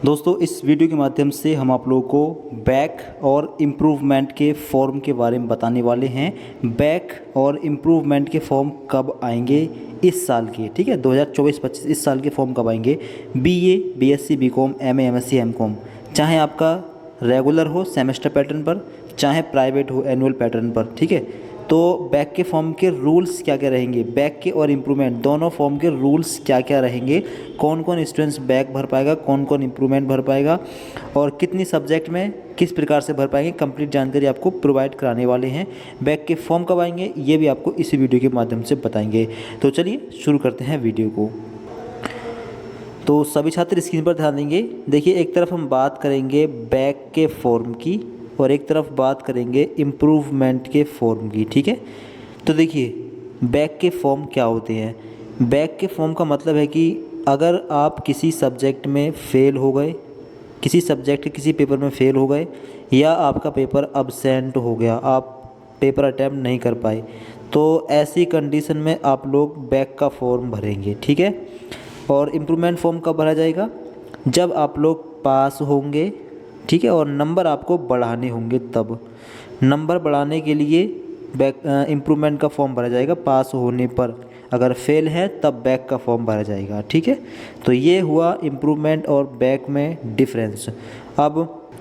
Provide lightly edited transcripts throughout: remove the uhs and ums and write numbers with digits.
दोस्तों इस वीडियो के माध्यम से हम आप लोगों को बैक और इम्प्रूवमेंट के फॉर्म के बारे में बताने वाले हैं। बैक और इम्प्रूवमेंट के फॉर्म कब आएंगे इस साल के, ठीक है, 2024-25 इस साल के फॉर्म कब आएंगे। BA, BSc, BCom, MA, MSc, MCom, चाहे आपका रेगुलर हो सेमेस्टर पैटर्न पर, चाहे प्राइवेट हो एनुअल पैटर्न पर, ठीक है। तो बैक के फॉर्म के रूल्स क्या क्या रहेंगे, बैक के और इम्प्रूवमेंट दोनों फॉर्म के रूल्स क्या क्या रहेंगे, कौन कौन स्टूडेंट्स बैक भर पाएगा, कौन कौन इम्प्रूवमेंट भर पाएगा और कितनी सब्जेक्ट में किस प्रकार से भर पाएंगे, कंप्लीट जानकारी आपको प्रोवाइड कराने वाले हैं। बैक के फॉर्म कब आएंगे ये भी आपको इसी वीडियो के माध्यम से बताएंगे। तो चलिए शुरू करते हैं वीडियो को। तो सभी छात्र स्क्रीन पर ध्यान देंगे। देखिए, एक तरफ हम बात करेंगे बैक के फॉर्म की और एक तरफ बात करेंगे इम्प्रूवमेंट के फॉर्म की, ठीक है। तो देखिए, बैक के फॉर्म क्या होते हैं। बैक के फॉर्म का मतलब है कि अगर आप किसी सब्जेक्ट में फ़ेल हो गए, किसी सब्जेक्ट के किसी पेपर में फ़ेल हो गए या आपका पेपर अब्सेंट हो गया, आप पेपर अटैम्प्ट नहीं कर पाए, तो ऐसी कंडीशन में आप लोग बैक का फॉर्म भरेंगे, ठीक है। और इम्प्रूवमेंट फॉर्म कब भरा जाएगा, जब आप लोग पास होंगे, ठीक है, और नंबर आपको बढ़ाने होंगे तब। नंबर बढ़ाने के लिए बैक इम्प्रूवमेंट का फॉर्म भरा जाएगा। पास होने पर अगर फेल है तब बैक का फॉर्म भरा जाएगा, ठीक है। तो ये हुआ इम्प्रूवमेंट और बैक में डिफरेंस। अब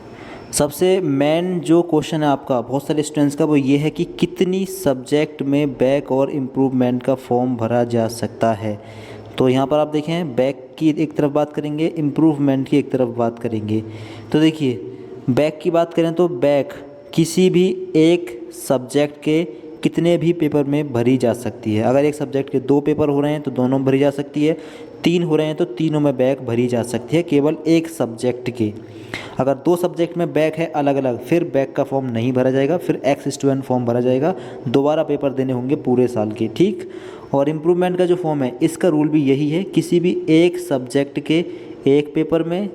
सबसे मेन जो क्वेश्चन है आपका बहुत सारे स्टूडेंट्स का, वो ये है कि कितनी सब्जेक्ट में बैक और इम्प्रूवमेंट का फॉर्म भरा जा सकता है। तो यहाँ पर आप देखें, बैक की एक तरफ बात करेंगे, इम्प्रूवमेंट की एक तरफ बात करेंगे। तो देखिए, बैक की बात करें तो बैक किसी भी एक सब्जेक्ट के कितने भी पेपर में भरी जा सकती है। अगर एक सब्जेक्ट के 2 पेपर हो रहे हैं तो दोनों में भरी जा सकती है, 3 हो रहे हैं तो तीनों में बैक भरी जा सकती है, केवल एक सब्जेक्ट के। अगर 2 सब्जेक्ट में बैक है अलग अलग, फिर बैक का फॉर्म नहीं भरा जाएगा, फिर एक्स स्टूडेंट फॉर्म भरा जाएगा। दोबारा पेपर देने होंगे पूरे साल के, ठीक। और इम्प्रूवमेंट का जो फॉर्म है इसका रूल भी यही है, किसी भी एक सब्जेक्ट के एक पेपर में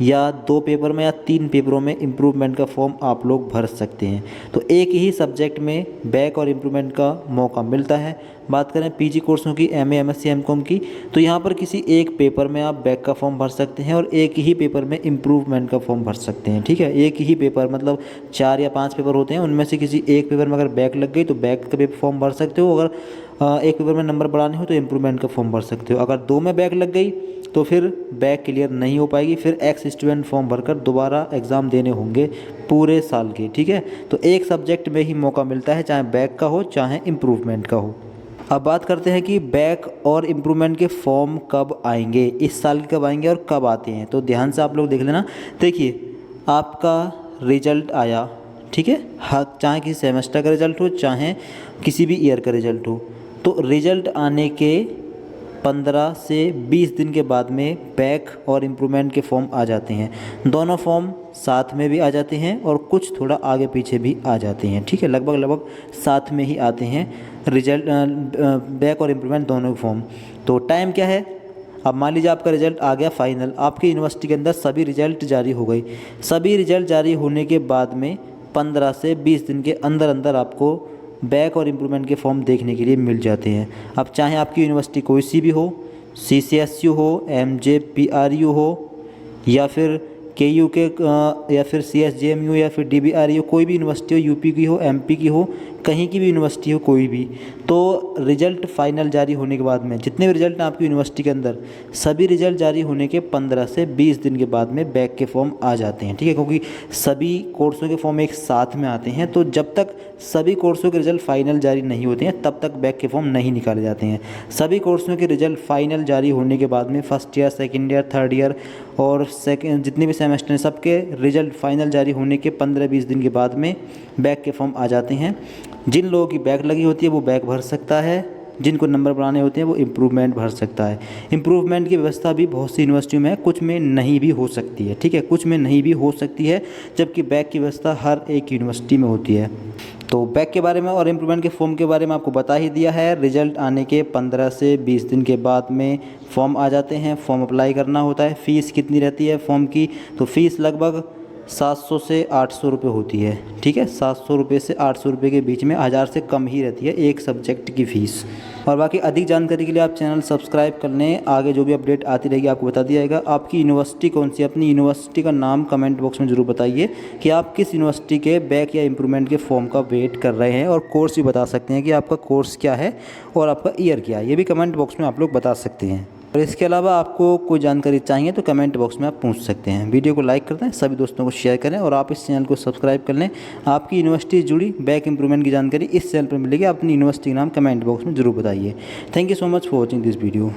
या 2 पेपर में या 3 पेपरों में इम्प्रूवमेंट का फॉर्म आप लोग भर सकते हैं। तो एक ही सब्जेक्ट में बैक और इम्प्रूवमेंट का मौका मिलता है। बात करें पीजी कोर्सों की, एमए, एमएससी, एमकॉम की, तो यहाँ पर किसी एक पेपर में आप बैक का फॉर्म भर सकते हैं और एक ही पेपर में इम्प्रूवमेंट का फॉर्म भर सकते हैं, ठीक है। एक ही पेपर मतलब 4 या 5 पेपर होते हैं, उनमें से किसी एक पेपर में अगर बैक लग गई तो बैक का पेपर फॉर्म भर सकते हो। अगर एक पेपर में नंबर बढ़ाने हो तो इम्प्रूवमेंट का फॉर्म भर सकते हो। अगर 2 में बैक लग गई तो फिर बैक क्लियर नहीं हो पाएगी, फिर एक्स स्टूडेंट फॉर्म भरकर दोबारा एग्ज़ाम देने होंगे पूरे साल के, ठीक है। तो एक सब्जेक्ट में ही मौका मिलता है, चाहे बैक का हो चाहे इम्प्रूवमेंट का हो। अब बात करते हैं कि बैक और इम्प्रूवमेंट के फॉर्म कब आएंगे, इस साल के कब आएंगे और कब आते हैं। तो ध्यान से आप लोग देख लेना। देखिए, आपका रिजल्ट आया, ठीक है, हाँ, चाहे किसी सेमेस्टर का रिजल्ट हो चाहे किसी भी ईयर का रिजल्ट हो, तो रिजल्ट आने के 15 से 20 दिन के बाद में बैक और इम्प्रूवमेंट के फॉर्म आ जाते हैं। दोनों फॉर्म साथ में भी आ जाते हैं और कुछ थोड़ा आगे पीछे भी आ जाते हैं, ठीक है, लगभग साथ में ही आते हैं रिजल्ट, बैक और इम्प्रूवमेंट दोनों फॉर्म। तो टाइम क्या है, अब मान लीजिए आपका रिजल्ट आ गया फाइनल, आपकी यूनिवर्सिटी के अंदर सभी रिजल्ट जारी हो गई। सभी रिजल्ट जारी होने के बाद में 15 से 20 दिन के अंदर अंदर आपको बैक और इम्प्रूवमेंट के फॉर्म देखने के लिए मिल जाते हैं। अब चाहे आपकी यूनिवर्सिटी कोई सी भी हो, सीसीएसयू हो, एमजेपीआरयू हो, या फिर केयू के या फिर सीएसजेएमयू या फिर डीबीआरयू, कोई भी यूनिवर्सिटी हो, यूपी की हो, एमपी की हो, कहीं की भी यूनिवर्सिटी हो कोई भी, तो रिजल्ट फाइनल जारी होने के बाद में जितने भी रिजल्ट हैं आपकी यूनिवर्सिटी के अंदर, सभी रिजल्ट जारी होने के 15 से 20 दिन के बाद में बैक के फॉर्म आ जाते हैं, ठीक है। क्योंकि सभी कोर्सों के फॉर्म एक साथ में आते हैं, तो जब तक सभी कोर्सों के रिजल्ट फाइनल जारी नहीं होते हैं तब तक बैक के फॉर्म नहीं निकाले जाते हैं। सभी कोर्सों के रिजल्ट फाइनल जारी होने के बाद में first year, second year, third year और जितने भी सेमेस्टर हैं सबके रिजल्ट फाइनल जारी होने के 15-20 दिन के बाद में बैक के फॉर्म आ जाते हैं। जिन लोगों की बैक लगी होती है वो बैक भर सकता है, जिनको नंबर बढ़ाने होते हैं वो इम्प्रूवमेंट भर सकता है। इम्प्रूवमेंट की व्यवस्था भी बहुत सी यूनिवर्सिटियों में है, कुछ में नहीं भी हो सकती है, ठीक है, कुछ में नहीं भी हो सकती है, जबकि बैक की व्यवस्था हर एक यूनिवर्सिटी में होती है। तो बैक के बारे में और इम्प्रूवमेंट के फॉर्म के बारे में आपको बता ही दिया है। रिजल्ट आने के 15 से 20 दिन के बाद में फॉर्म आ जाते हैं, फॉर्म अप्लाई करना होता है। फ़ीस कितनी रहती है फॉर्म की, तो फ़ीस लगभग 700 से 800 रुपये होती है, ठीक है। 700 रुपये से 800 रुपये के बीच में, 1000 से कम ही रहती है एक सब्जेक्ट की फ़ीस। और बाकी अधिक जानकारी के लिए आप चैनल सब्सक्राइब कर लें, आगे जो भी अपडेट आती रहेगी आपको बता दिया जाएगा। आपकी यूनिवर्सिटी कौन सी है, अपनी यूनिवर्सिटी का नाम कमेंट बॉक्स में ज़रूर बताइए कि आप किस यूनिवर्सिटी के बैक या इम्प्रूवमेंट के फॉर्म का वेट कर रहे हैं, और कोर्स भी बता सकते हैं कि आपका कोर्स क्या है और आपका ईयर क्या है, ये भी कमेंट बॉक्स में आप लोग बता सकते हैं। और इसके अलावा आपको कोई जानकारी चाहिए तो कमेंट बॉक्स में आप पूछ सकते हैं। वीडियो को लाइक कर दें, सभी दोस्तों को शेयर करें और आप इस चैनल को सब्सक्राइब कर लें। आपकी यूनिवर्सिटी से जुड़ी बैक इंप्रूवमेंट की जानकारी इस चैनल पर मिलेगी। अपनी यूनिवर्सिटी का नाम कमेंट बॉक्स में ज़रूर बताइए। Thank you so much for watching this video.